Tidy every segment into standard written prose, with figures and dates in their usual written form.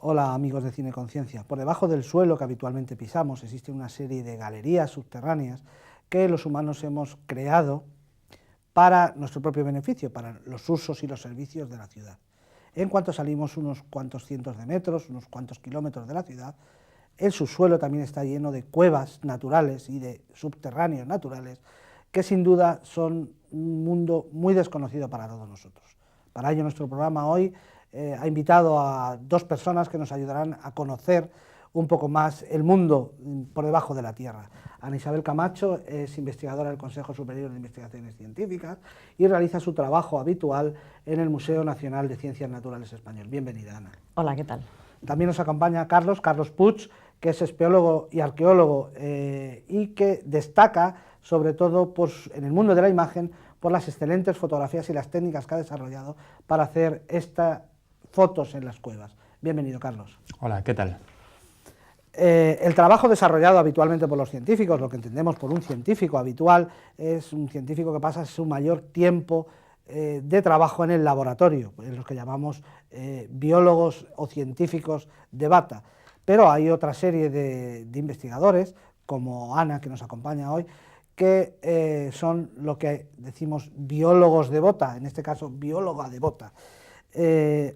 Hola amigos de Cine Conciencia. Por debajo del suelo que habitualmente pisamos existe una serie de galerías subterráneas que los humanos hemos creado para nuestro propio beneficio, para los usos y los servicios de la ciudad. En cuanto salimos unos cuantos cientos de metros, unos cuantos kilómetros de la ciudad, el subsuelo también está lleno de cuevas naturales y de subterráneos naturales que sin duda son un mundo muy desconocido para todos nosotros. Para ello nuestro programa hoy ha invitado a dos personas que nos ayudarán a conocer un poco más el mundo por debajo de la tierra. Ana Isabel Camacho es investigadora del Consejo Superior de Investigaciones Científicas y realiza su trabajo habitual en el Museo Nacional de Ciencias Naturales Español. Bienvenida, Ana. Hola, ¿qué tal? También nos acompaña Carlos Puig, que es espeólogo y arqueólogo y que destaca sobre todo en el mundo de la imagen por las excelentes fotografías y las técnicas que ha desarrollado para hacer estas fotos en las cuevas. Bienvenido, Carlos. Hola, ¿qué tal? El trabajo desarrollado habitualmente por los científicos, lo que entendemos por un científico habitual, es un científico que pasa su mayor tiempo de trabajo en el laboratorio, en los que llamamos biólogos o científicos de bata. Pero hay otra serie de investigadores, como Ana, que nos acompaña hoy, que son lo que decimos biólogos de bota, en este caso bióloga de bota.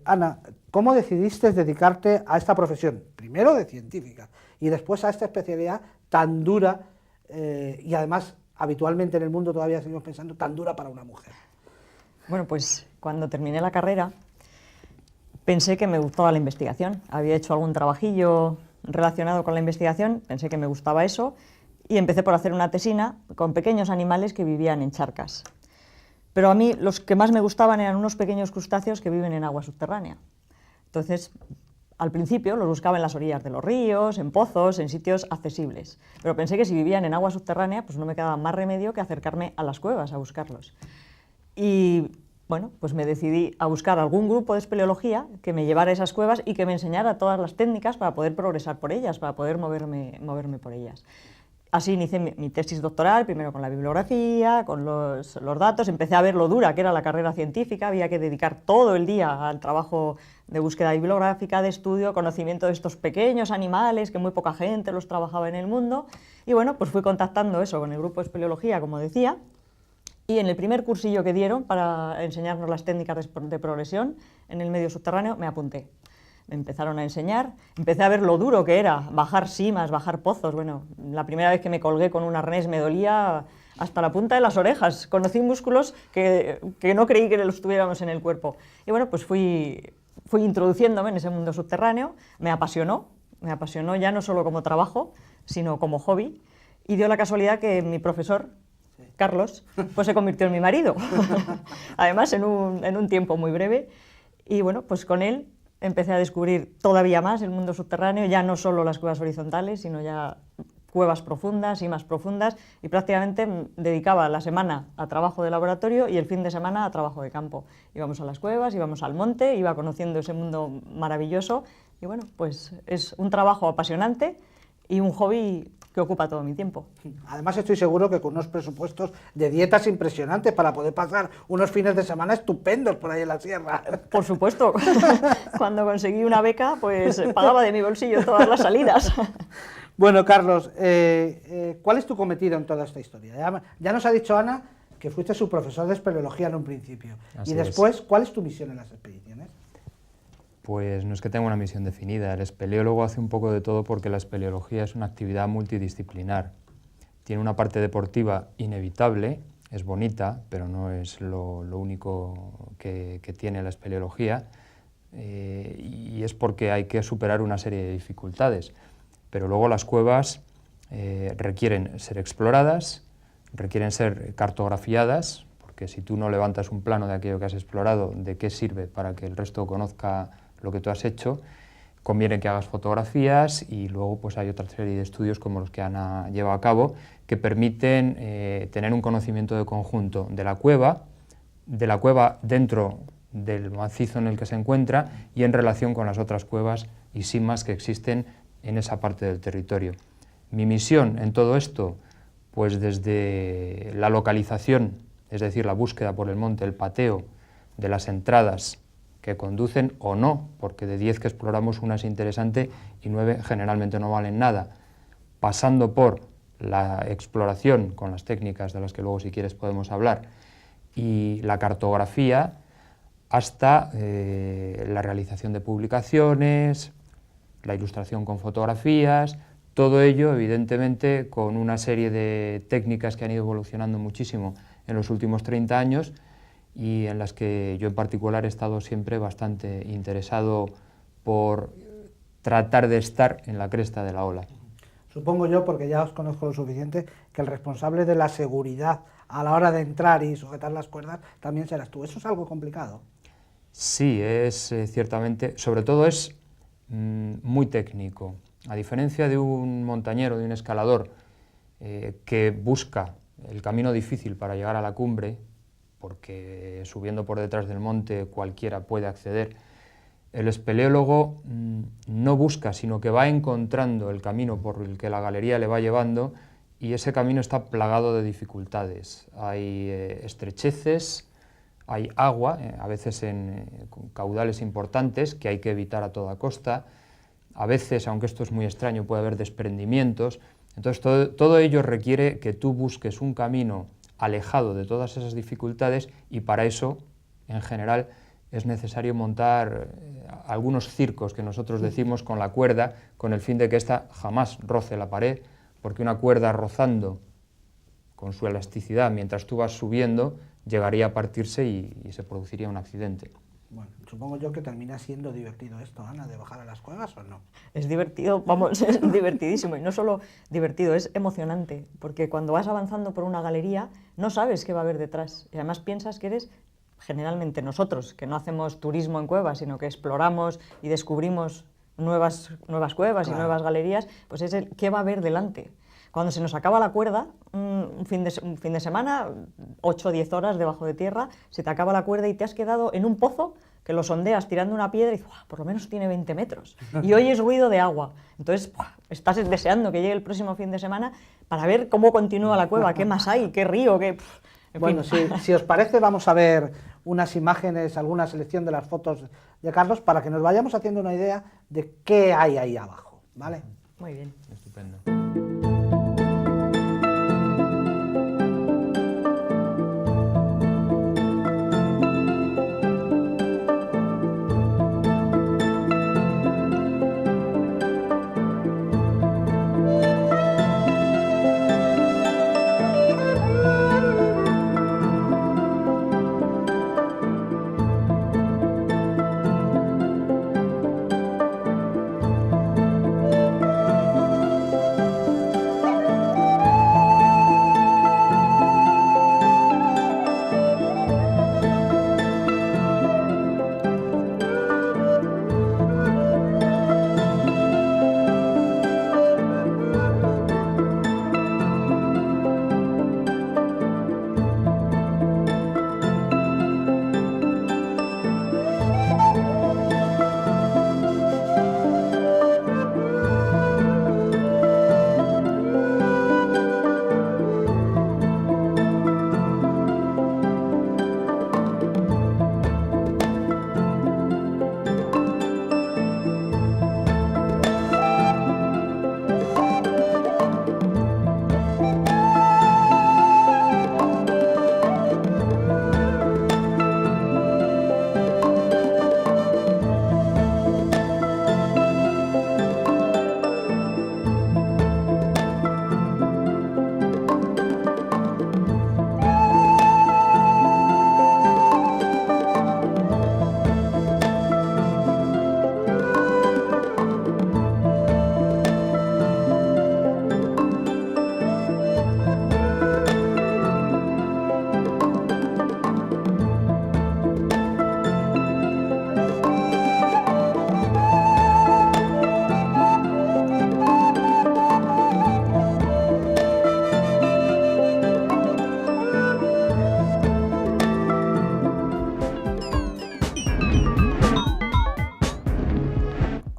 Ana, ¿cómo decidiste dedicarte a esta profesión? Primero de científica y después a esta especialidad tan dura y además habitualmente en el mundo todavía seguimos pensando tan dura para una mujer. Bueno, pues cuando terminé la carrera pensé que me gustaba la investigación. Había hecho algún trabajillo relacionado con la investigación, pensé que me gustaba eso y empecé por hacer una tesina con pequeños animales que vivían en charcas. Pero a mí los que más me gustaban eran unos pequeños crustáceos que viven en agua subterránea. Entonces, al principio los buscaba en las orillas de los ríos, en pozos, en sitios accesibles. Pero pensé que si vivían en agua subterránea, pues no me quedaba más remedio que acercarme a las cuevas a buscarlos. Y bueno, pues me decidí a buscar algún grupo de espeleología que me llevara a esas cuevas y que me enseñara todas las técnicas para poder progresar por ellas, para poder moverme por ellas. Así inicié mi tesis doctoral, primero con la bibliografía, con los datos, empecé a ver lo dura que era la carrera científica, había que dedicar todo el día al trabajo de búsqueda bibliográfica, de estudio, conocimiento de estos pequeños animales que muy poca gente los trabajaba en el mundo, y bueno, pues fui contactando eso con el grupo de espeleología, como decía, y en el primer cursillo que dieron para enseñarnos las técnicas de progresión en el medio subterráneo me apunté. Me empezaron a enseñar, empecé a ver lo duro que era bajar simas, bajar pozos. Bueno, la primera vez que me colgué con un arnés me dolía hasta la punta de las orejas. Conocí músculos que no creí que los tuviéramos en el cuerpo. Y bueno, pues fui introduciéndome en ese mundo subterráneo, me apasionó ya no solo como trabajo, sino como hobby. Y dio la casualidad que mi profesor, Carlos, pues se convirtió en mi marido. Además, en un tiempo muy breve. Y bueno, pues con él empecé a descubrir todavía más el mundo subterráneo, ya no solo las cuevas horizontales, sino ya cuevas profundas y más profundas, y prácticamente dedicaba la semana a trabajo de laboratorio y el fin de semana a trabajo de campo. Íbamos a las cuevas, íbamos al monte, iba conociendo ese mundo maravilloso, y bueno, pues es un trabajo apasionante y un hobby que ocupa todo mi tiempo. Además estoy seguro que con unos presupuestos de dietas impresionantes para poder pasar unos fines de semana estupendos por ahí en la sierra. Por supuesto, cuando conseguí una beca pues pagaba de mi bolsillo todas las salidas. Bueno, Carlos, ¿cuál es tu cometido en toda esta historia? Ya nos ha dicho Ana que fuiste su profesor de espeleología en un principio. Así y después, ¿cuál es tu misión en las expediciones? Pues no es que tenga una misión definida, el espeleólogo hace un poco de todo porque la espeleología es una actividad multidisciplinar. Tiene una parte deportiva inevitable, es bonita, pero no es lo único que tiene la espeleología, y es porque hay que superar una serie de dificultades. Pero luego las cuevas requieren ser exploradas, requieren ser cartografiadas, porque si tú no levantas un plano de aquello que has explorado, ¿de qué sirve para que el resto conozca lo que tú has hecho? Conviene que hagas fotografías y luego pues hay otra serie de estudios como los que Ana lleva a cabo que permiten tener un conocimiento de conjunto de la cueva dentro del macizo en el que se encuentra y en relación con las otras cuevas y simas que existen en esa parte del territorio. Mi misión en todo esto, pues desde la localización, es decir, la búsqueda por el monte, el pateo de las entradas que conducen o no, porque de 10 que exploramos una es interesante y 9 generalmente no valen nada, pasando por la exploración con las técnicas de las que luego si quieres podemos hablar y la cartografía hasta la realización de publicaciones, la ilustración con fotografías, todo ello evidentemente con una serie de técnicas que han ido evolucionando muchísimo en los últimos 30 años y en las que yo en particular he estado siempre bastante interesado por tratar de estar en la cresta de la ola. Supongo yo, porque ya os conozco lo suficiente, que el responsable de la seguridad a la hora de entrar y sujetar las cuerdas también serás tú. ¿Eso es algo complicado? Sí, es ciertamente, sobre todo es muy técnico. A diferencia de un montañero, de un escalador que busca el camino difícil para llegar a la cumbre, porque subiendo por detrás del monte cualquiera puede acceder, el espeleólogo no busca, sino que va encontrando el camino por el que la galería le va llevando y ese camino está plagado de dificultades. Hay estrecheces, hay agua, a veces con caudales importantes que hay que evitar a toda costa. A veces, aunque esto es muy extraño, puede haber desprendimientos. Entonces, todo ello requiere que tú busques un camino alejado de todas esas dificultades y para eso, en general, es necesario montar algunos circos que nosotros decimos con la cuerda, con el fin de que ésta jamás roce la pared, porque una cuerda rozando con su elasticidad mientras tú vas subiendo llegaría a partirse y se produciría un accidente. Bueno, supongo yo que termina siendo divertido esto, Ana, de bajar a las cuevas, ¿o no? Es divertido, vamos, es divertidísimo, y no solo divertido, es emocionante, porque cuando vas avanzando por una galería no sabes qué va a haber detrás, y además piensas que eres, generalmente nosotros, que no hacemos turismo en cuevas, sino que exploramos y descubrimos nuevas cuevas y nuevas galerías, pues es el qué va a haber delante. Cuando se nos acaba la cuerda, un fin de semana, 8 o 10 horas debajo de tierra, se te acaba la cuerda y te has quedado en un pozo que lo sondeas tirando una piedra y dices, por lo menos tiene 20 metros. Y oyes ruido de agua. Entonces, estás deseando que llegue el próximo fin de semana para ver cómo continúa la cueva, qué más hay, qué río, qué... En bueno, fin. si os parece, vamos a ver unas imágenes, alguna selección de las fotos de Carlos para que nos vayamos haciendo una idea de qué hay ahí abajo, ¿vale? Muy bien. Estupendo.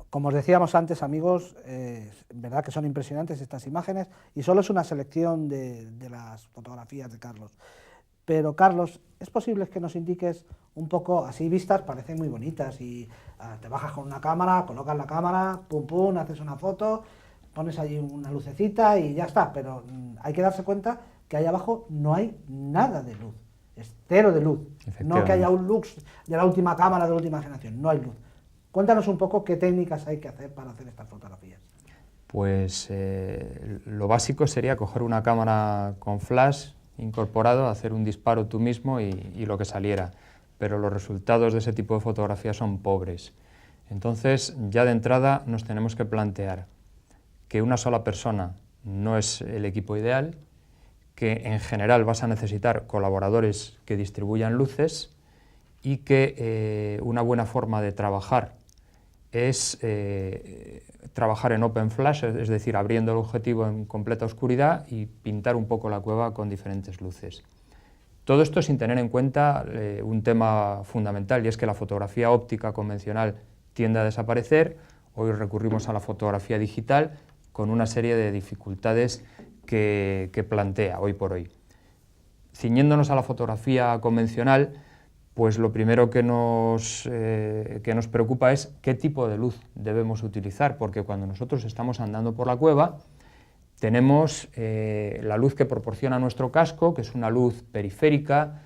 Como os decíamos antes, amigos, verdad que son impresionantes estas imágenes y solo es una selección de las fotografías de Carlos. pero Carlos, ¿es posible que nos indiques un poco, así vistas, parecen muy bonitas y te bajas con una cámara, colocas la cámara, pum pum, haces una foto, pones allí una lucecita y ya está, pero hay que darse cuenta que ahí abajo no hay nada de luz, es cero de luz, no que haya un lux de la última cámara de la última generación, no hay luz. Cuéntanos un poco qué técnicas hay que hacer para hacer estas fotografías. Pues lo básico sería coger una cámara con flash incorporado, hacer un disparo tú mismo y lo que saliera, pero los resultados de ese tipo de fotografía son pobres. Entonces, ya de entrada nos tenemos que plantear que una sola persona no es el equipo ideal, que en general vas a necesitar colaboradores que distribuyan luces y que una buena forma de trabajar es trabajar en open flash, es decir, abriendo el objetivo en completa oscuridad y pintar un poco la cueva con diferentes luces. Todo esto sin tener en cuenta un tema fundamental, y es que la fotografía óptica convencional tiende a desaparecer. Hoy recurrimos a la fotografía digital con una serie de dificultades que plantea hoy por hoy. Ciñéndonos a la fotografía convencional, pues lo primero que nos preocupa es qué tipo de luz debemos utilizar, porque cuando nosotros estamos andando por la cueva, tenemos la luz que proporciona nuestro casco, que es una luz periférica,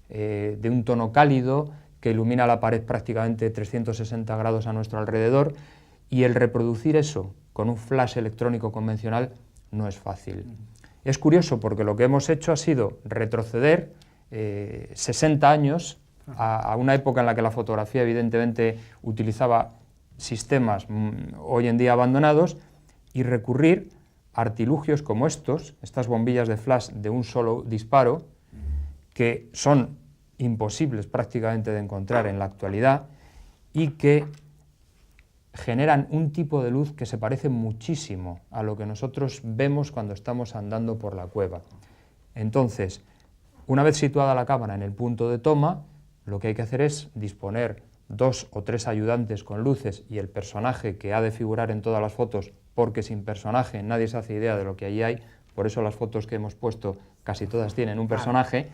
de un tono cálido, que ilumina la pared prácticamente 360 grados a nuestro alrededor, y el reproducir eso con un flash electrónico convencional no es fácil. Es curioso porque lo que hemos hecho ha sido retroceder 60 años a una época en la que la fotografía evidentemente utilizaba sistemas hoy en día abandonados y recurrir a artilugios como estas bombillas de flash de un solo disparo, que son imposibles prácticamente de encontrar en la actualidad y que generan un tipo de luz que se parece muchísimo a lo que nosotros vemos cuando estamos andando por la cueva. Entonces, una vez situada la cámara en el punto de toma, lo que hay que hacer es disponer 2 o 3 ayudantes con luces y el personaje que ha de figurar en todas las fotos, porque sin personaje nadie se hace idea de lo que allí hay, por eso las fotos que hemos puesto casi todas tienen un personaje,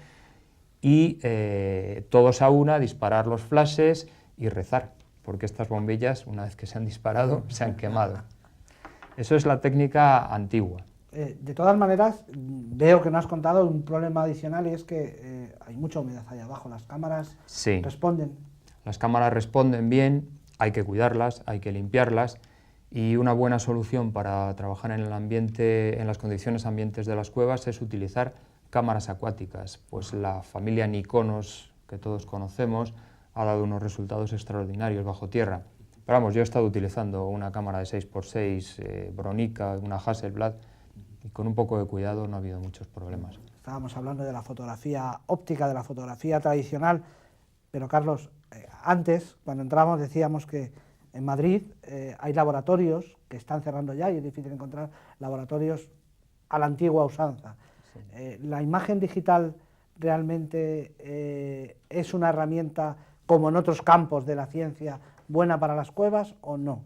y todos a una disparar los flashes y rezar, porque estas bombillas, una vez que se han disparado, se han quemado. Eso es la técnica antigua. De todas maneras, veo que no has contado un problema adicional, y es que hay mucha humedad ahí abajo. ¿Las cámaras responden? Las cámaras responden bien, hay que cuidarlas, hay que limpiarlas, y una buena solución para trabajar en el ambiente, en las condiciones ambientes de las cuevas, es utilizar cámaras acuáticas. Pues la familia Nikonos, que todos conocemos, ha dado unos resultados extraordinarios bajo tierra. Pero vamos, yo he estado utilizando una cámara de 6x6, Bronica, una Hasselblad, y con un poco de cuidado no ha habido muchos problemas. Estábamos hablando de la fotografía óptica, de la fotografía tradicional, pero Carlos, antes, cuando entramos, decíamos que en Madrid hay laboratorios que están cerrando ya y es difícil encontrar laboratorios a la antigua usanza. Sí. ¿La imagen digital realmente es una herramienta, como en otros campos de la ciencia, buena para las cuevas o no?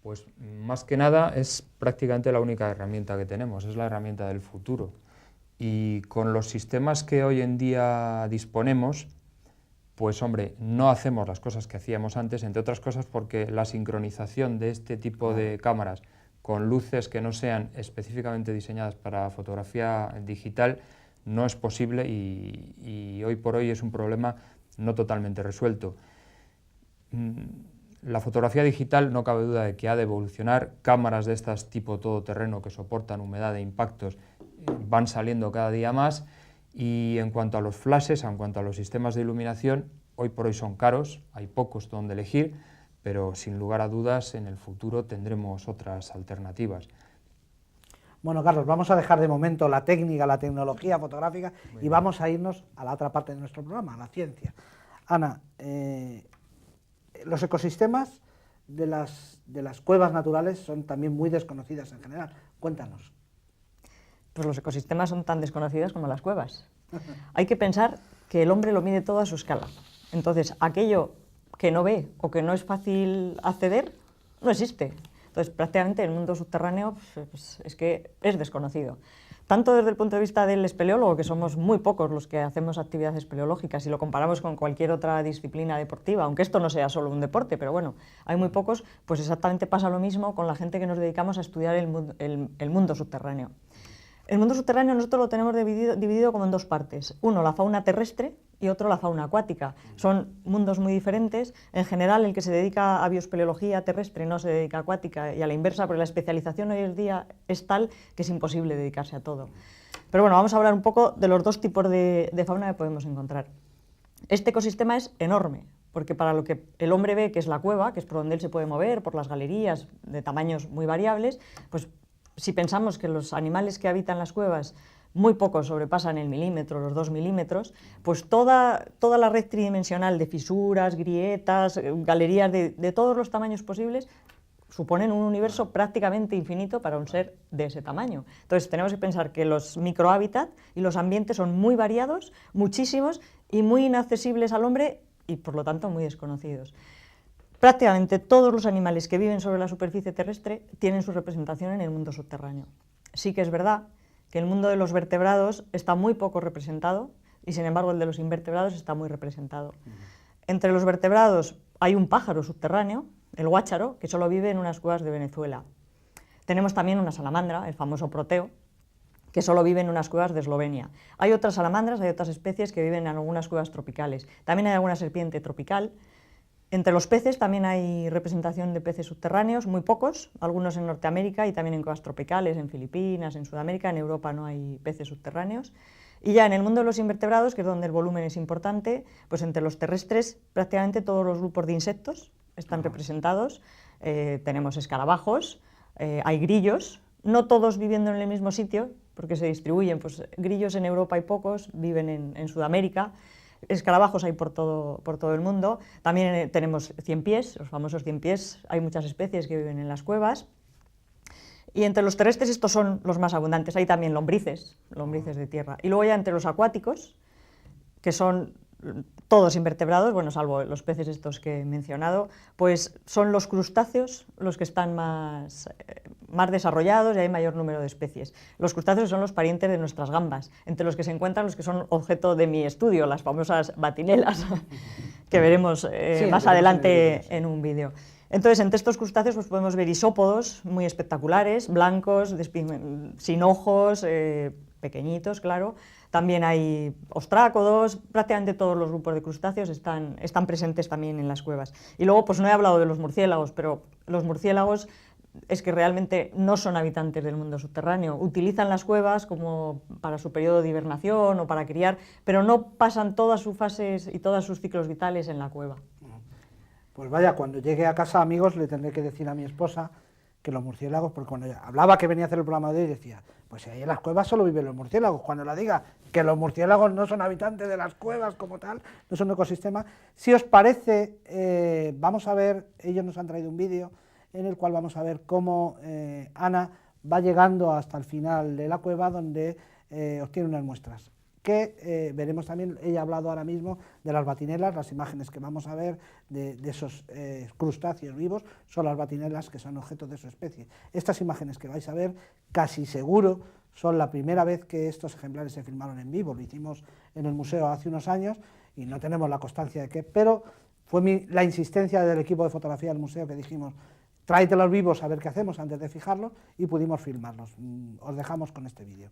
Pues más que nada es prácticamente la única herramienta que tenemos, es la herramienta del futuro. Y con los sistemas que hoy en día disponemos, pues hombre, no hacemos las cosas que hacíamos antes, entre otras cosas porque la sincronización de este tipo de cámaras con luces que no sean específicamente diseñadas para fotografía digital no es posible, y hoy por hoy es un problema no totalmente resuelto. La fotografía digital no cabe duda de que ha de evolucionar. Cámaras de estas tipo todoterreno que soportan humedad e impactos van saliendo cada día más, y en cuanto a los flashes, en cuanto a los sistemas de iluminación, hoy por hoy son caros, hay pocos donde elegir, pero sin lugar a dudas en el futuro tendremos otras alternativas. Bueno, Carlos, vamos a dejar de momento la técnica, la tecnología fotográfica y vamos a irnos a la otra parte de nuestro programa, a la ciencia. Ana, los ecosistemas de las cuevas naturales son también muy desconocidas en general. Cuéntanos. Pues los ecosistemas son tan desconocidos como las cuevas. Hay que pensar que el hombre lo mide todo a su escala. Entonces, aquello que no ve o que no es fácil acceder, no existe. Entonces, prácticamente el mundo subterráneo pues, es que es desconocido. tanto desde el punto de vista del espeleólogo, que somos muy pocos los que hacemos actividades espeleológicas, si lo comparamos con cualquier otra disciplina deportiva, aunque esto no sea solo un deporte, pero bueno, hay muy pocos, pues exactamente pasa lo mismo con la gente que nos dedicamos a estudiar el mundo subterráneo. El mundo subterráneo nosotros lo tenemos dividido como en dos partes. Uno, la fauna terrestre, y otro, la fauna acuática. Son mundos muy diferentes. En general, el que se dedica a bioespeleología terrestre no se dedica a acuática, y a la inversa, porque la especialización hoy en día es tal que es imposible dedicarse a todo. Pero bueno, vamos a hablar un poco de los dos tipos de fauna que podemos encontrar. Este ecosistema es enorme, porque para lo que el hombre ve que es la cueva, que es por donde él se puede mover, por las galerías de tamaños muy variables, pues si pensamos que los animales que habitan las cuevas muy pocos sobrepasan el milímetro, los 2 milímetros, pues toda la red tridimensional de fisuras, grietas, galerías de todos los tamaños posibles suponen un universo prácticamente infinito para un ser de ese tamaño. Entonces tenemos que pensar que los microhábitats y los ambientes son muy variados, muchísimos y muy inaccesibles al hombre y por lo tanto muy desconocidos. Prácticamente todos los animales que viven sobre la superficie terrestre tienen su representación en el mundo subterráneo. Sí que es verdad que el mundo de los vertebrados está muy poco representado y sin embargo el de los invertebrados está muy representado. Entre los vertebrados hay un pájaro subterráneo, el guácharo, que solo vive en unas cuevas de Venezuela. Tenemos también una salamandra, el famoso proteo, que solo vive en unas cuevas de Eslovenia. Hay otras salamandras, hay otras especies que viven en algunas cuevas tropicales. También hay alguna serpiente tropical. Entre los peces también hay representación de peces subterráneos, muy pocos, algunos en Norteamérica y también en cuevas tropicales, en Filipinas, en Sudamérica. En Europa no hay peces subterráneos. Y ya en el mundo de los invertebrados, que es donde el volumen es importante, pues entre los terrestres prácticamente todos los grupos de insectos están representados. Tenemos escarabajos, hay grillos, no todos viviendo en el mismo sitio, porque se distribuyen, pues grillos en Europa hay pocos, viven en Sudamérica. Escarabajos hay por todo el mundo. También tenemos ciempiés, los famosos ciempiés, hay muchas especies que viven en las cuevas. Y entre los terrestres estos son los más abundantes. Hay también lombrices de tierra. Y luego ya entre los acuáticos, que son todos invertebrados, bueno, salvo los peces estos que he mencionado, pues son los crustáceos los que están más desarrollados y hay mayor número de especies. Los crustáceos son los parientes de nuestras gambas, entre los que se encuentran los que son objeto de mi estudio, las famosas batinelas, que veremos más adelante en un vídeo. Entonces, entre estos crustáceos pues, podemos ver isópodos muy espectaculares, blancos, sin ojos, pequeñitos, claro. También hay ostrácodos, prácticamente todos los grupos de crustáceos están presentes también en las cuevas. Y luego, pues no he hablado de los murciélagos, pero los murciélagos es que realmente no son habitantes del mundo subterráneo. Utilizan las cuevas como para su periodo de hibernación o para criar, pero no pasan todas sus fases y todos sus ciclos vitales en la cueva. Pues vaya, cuando llegue a casa, amigos, le tendré que decir a mi esposa que los murciélagos, porque cuando hablaba que venía a hacer el programa de hoy, decía, pues ahí en las cuevas solo viven los murciélagos. Cuando la diga que los murciélagos no son habitantes de las cuevas como tal, no son un ecosistema, si os parece, vamos a ver, ellos nos han traído un vídeo en el cual vamos a ver cómo Ana va llegando hasta el final de la cueva donde obtiene unas muestras. Que veremos también, ella ha hablado ahora mismo de las batinelas, las imágenes que vamos a ver de esos crustáceos vivos son las batinelas que son objetos de su especie. Estas imágenes que vais a ver, casi seguro, son la primera vez que estos ejemplares se filmaron en vivo, lo hicimos en el museo hace unos años y no tenemos la constancia de que, pero fue la insistencia del equipo de fotografía del museo que dijimos, tráetelos vivos a ver qué hacemos antes de fijarlos y pudimos filmarlos. Os dejamos con este vídeo.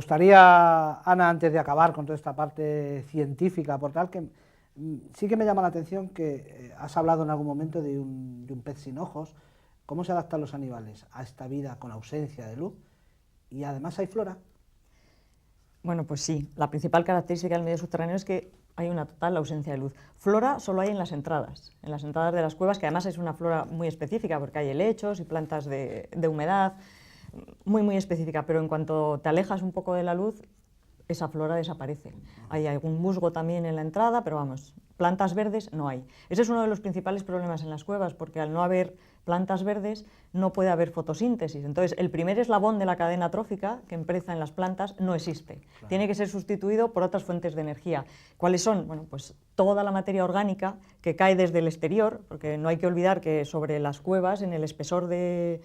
gustaría, Ana, antes de acabar con toda esta parte científica, por tal, que sí que me llama la atención que has hablado en algún momento de un pez sin ojos. ¿Cómo se adaptan los animales a esta vida con ausencia de luz? Y además hay flora. Bueno, pues sí, la principal característica del medio subterráneo es que hay una total ausencia de luz. Flora solo hay en las entradas de las cuevas, que además es una flora muy específica porque hay helechos y plantas de humedad, muy específica, pero en cuanto te alejas un poco de la luz, esa flora desaparece. Hay algún musgo también en la entrada, pero vamos, plantas verdes no hay. Ese es uno de los principales problemas en las cuevas, porque al no haber plantas verdes no puede haber fotosíntesis. Entonces, el primer eslabón de la cadena trófica que empieza en las plantas no existe. Claro. Tiene que ser sustituido por otras fuentes de energía. ¿Cuáles son? Bueno, pues toda la materia orgánica que cae desde el exterior, porque no hay que olvidar que sobre las cuevas, en el espesor de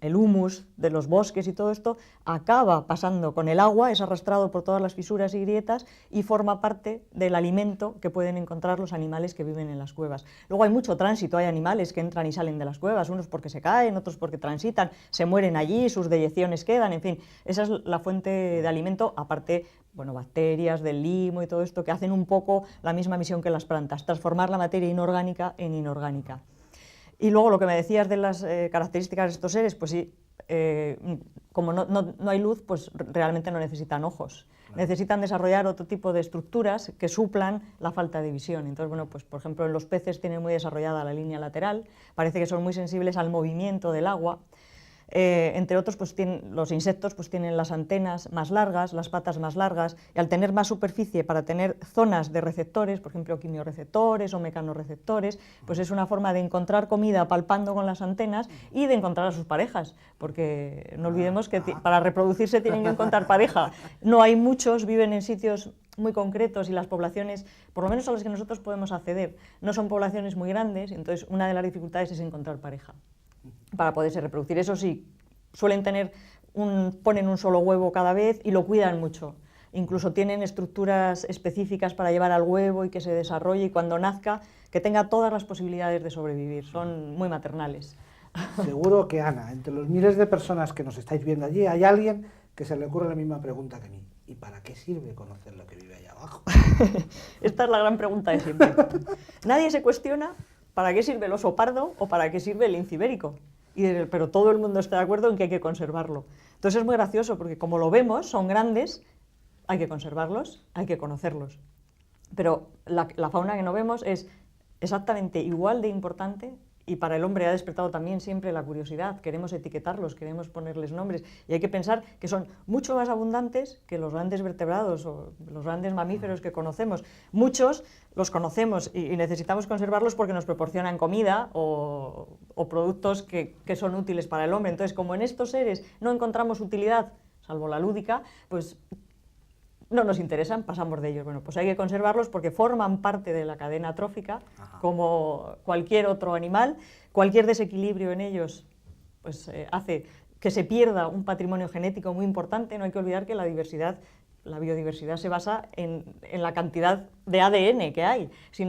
el humus de los bosques y todo esto, acaba pasando con el agua, es arrastrado por todas las fisuras y grietas y forma parte del alimento que pueden encontrar los animales que viven en las cuevas. Luego hay mucho tránsito, hay animales que entran y salen de las cuevas, unos porque se caen, otros porque transitan, se mueren allí, sus deyecciones quedan, en fin, esa es la fuente de alimento, aparte, bueno, bacterias, del limo y todo esto, que hacen un poco la misma misión que las plantas, transformar la materia inorgánica en inorgánica. Y luego lo que me decías de las características de estos seres, pues sí, como no hay luz, pues realmente no necesitan ojos. Claro. Necesitan desarrollar otro tipo de estructuras que suplan la falta de visión. Entonces, bueno, pues por ejemplo, en los peces tienen muy desarrollada la línea lateral, parece que son muy sensibles al movimiento del agua. Entre otros, pues los insectos pues tienen las antenas más largas, las patas más largas, y al tener más superficie para tener zonas de receptores, por ejemplo, quimioreceptores o mecanorreceptores, pues es una forma de encontrar comida palpando con las antenas y de encontrar a sus parejas, porque no olvidemos que para reproducirse tienen que encontrar pareja. No hay muchos, viven en sitios muy concretos y las poblaciones, por lo menos a las que nosotros podemos acceder, no son poblaciones muy grandes, entonces una de las dificultades es encontrar pareja para poderse reproducir. Eso sí, suelen ponen un solo huevo cada vez y lo cuidan mucho. Incluso tienen estructuras específicas para llevar al huevo y que se desarrolle y cuando nazca que tenga todas las posibilidades de sobrevivir. Son muy maternales. Seguro que, Ana, entre los miles de personas que nos estáis viendo allí, hay alguien que se le ocurre la misma pregunta que a mí. ¿Y para qué sirve conocer lo que vive allá abajo? Esta es la gran pregunta de siempre. Nadie se cuestiona para qué sirve el oso pardo o para qué sirve el lince ibérico. Pero todo el mundo está de acuerdo en que hay que conservarlo. Entonces es muy gracioso porque como lo vemos, son grandes, hay que conservarlos, hay que conocerlos. Pero la fauna que no vemos es exactamente igual de importante y para el hombre ha despertado también siempre la curiosidad. Queremos etiquetarlos, queremos ponerles nombres y hay que pensar que son mucho más abundantes que los grandes vertebrados o los grandes mamíferos que conocemos. Muchos los conocemos y necesitamos conservarlos porque nos proporcionan comida o productos que son útiles para el hombre. Entonces, como en estos seres no encontramos utilidad, salvo la lúdica, pues no nos interesan, pasamos de ellos. Bueno, pues hay que conservarlos porque forman parte de la cadena trófica, como cualquier otro animal. Cualquier desequilibrio en ellos pues, hace que se pierda un patrimonio genético muy importante. No hay que olvidar que la biodiversidad se basa en la cantidad de ADN que hay. Si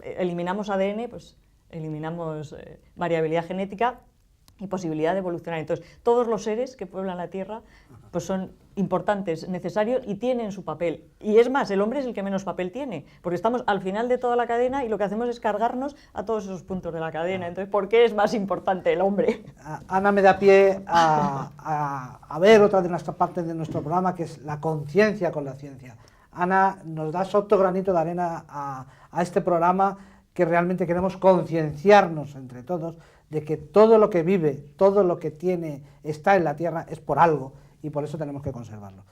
eliminamos ADN, pues eliminamos variabilidad genética y posibilidad de evolucionar. Entonces, todos los seres que pueblan la Tierra pues son importantes, necesarios y tienen su papel. Y es más, el hombre es el que menos papel tiene, porque estamos al final de toda la cadena y lo que hacemos es cargarnos a todos esos puntos de la cadena. Entonces, ¿por qué es más importante el hombre? Ana me da pie a ver otra de nuestras partes de nuestro programa, que es la conciencia con la ciencia. Ana, nos das otro granito de arena a este programa que realmente queremos concienciarnos entre todos de que todo lo que vive, todo lo que tiene, está en la Tierra, es por algo y por eso tenemos que conservarlo.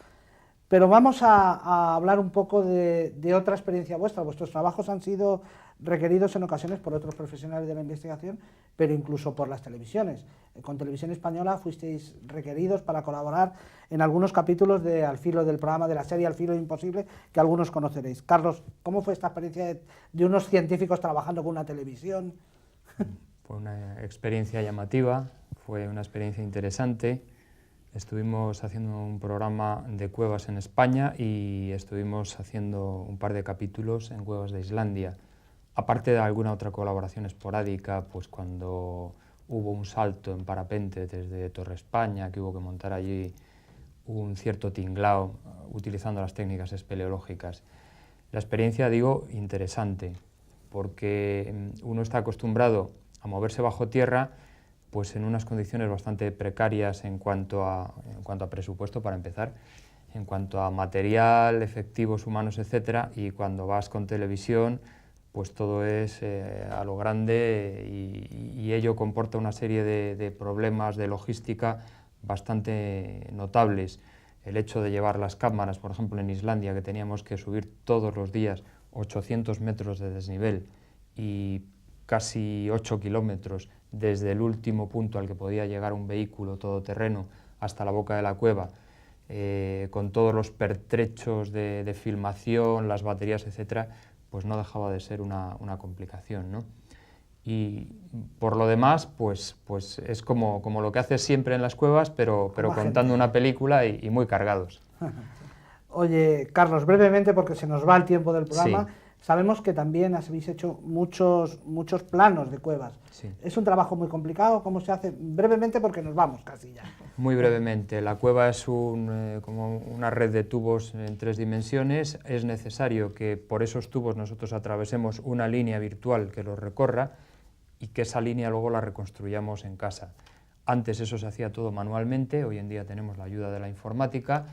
Pero vamos a hablar un poco de otra experiencia vuestra. Vuestros trabajos han sido requeridos en ocasiones por otros profesionales de la investigación, pero incluso por las televisiones. Con Televisión Española fuisteis requeridos para colaborar en algunos capítulos de Al filo del programa de la serie Al filo imposible, que algunos conoceréis. Carlos, ¿cómo fue esta experiencia de unos científicos trabajando con una televisión? Fue una experiencia llamativa, fue una experiencia interesante. Estuvimos haciendo un programa de cuevas en España y estuvimos haciendo un par de capítulos en cuevas de Islandia. Aparte de alguna otra colaboración esporádica, pues cuando hubo un salto en parapente desde Torre España, que hubo que montar allí un cierto tinglao utilizando las técnicas espeleológicas. La experiencia, digo, interesante, porque uno está acostumbrado a moverse bajo tierra pues en unas condiciones bastante precarias en cuanto a presupuesto, para empezar, en cuanto a material, efectivos humanos, etcétera, y cuando vas con televisión, pues todo es a lo grande y ello comporta una serie de problemas de logística bastante notables. El hecho de llevar las cámaras, por ejemplo en Islandia, que teníamos que subir todos los días 800 metros de desnivel y casi 8 kilómetros desde el último punto al que podía llegar un vehículo todoterreno hasta la boca de la cueva, con todos los pertrechos de filmación, las baterías, etcétera, pues no dejaba de ser una complicación, ¿no? Y por lo demás, pues es como lo que haces siempre en las cuevas, pero contando una película y muy cargados. Oye, Carlos, brevemente, porque se nos va el tiempo del programa, Sí. sabemos que también habéis hecho muchos planos de cuevas. Sí. ¿Es un trabajo muy complicado? ¿Cómo se hace? Brevemente, porque nos vamos casi ya. Muy brevemente, la cueva es como una red de tubos en 3 dimensiones. Es necesario que por esos tubos nosotros atravesemos una línea virtual que los recorra y que esa línea luego la reconstruyamos en casa. Antes eso se hacía todo manualmente, hoy en día tenemos la ayuda de la informática,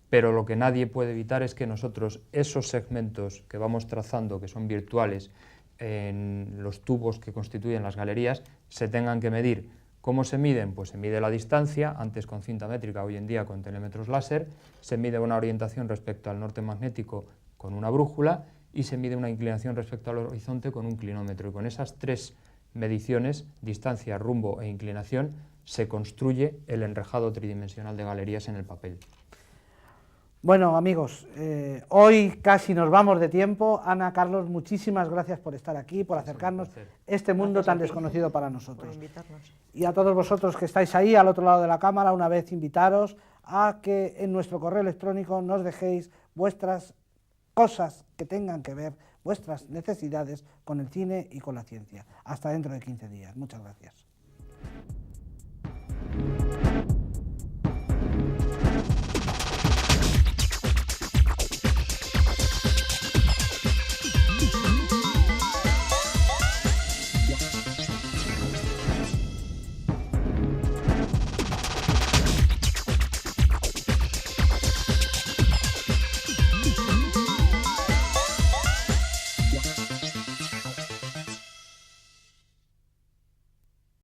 pero lo que nadie puede evitar es que nosotros esos segmentos que vamos trazando, que son virtuales, en los tubos que constituyen las galerías, se tengan que medir. ¿Cómo se miden? Pues se mide la distancia, antes con cinta métrica, hoy en día con telémetros láser, se mide una orientación respecto al norte magnético con una brújula y se mide una inclinación respecto al horizonte con un clinómetro. Y con esas 3 mediciones, distancia, rumbo e inclinación, se construye el enrejado tridimensional de galerías en el papel. Bueno, amigos, hoy casi nos vamos de tiempo. Ana, Carlos, muchísimas gracias por estar aquí, por acercarnos este mundo Gracias tan a ti desconocido para por nosotros. invitarnos. Y a todos vosotros que estáis ahí al otro lado de la cámara, una vez invitaros a que en nuestro correo electrónico nos dejéis vuestras cosas que tengan que ver, vuestras necesidades con el cine y con la ciencia. Hasta dentro de 15 días. Muchas gracias.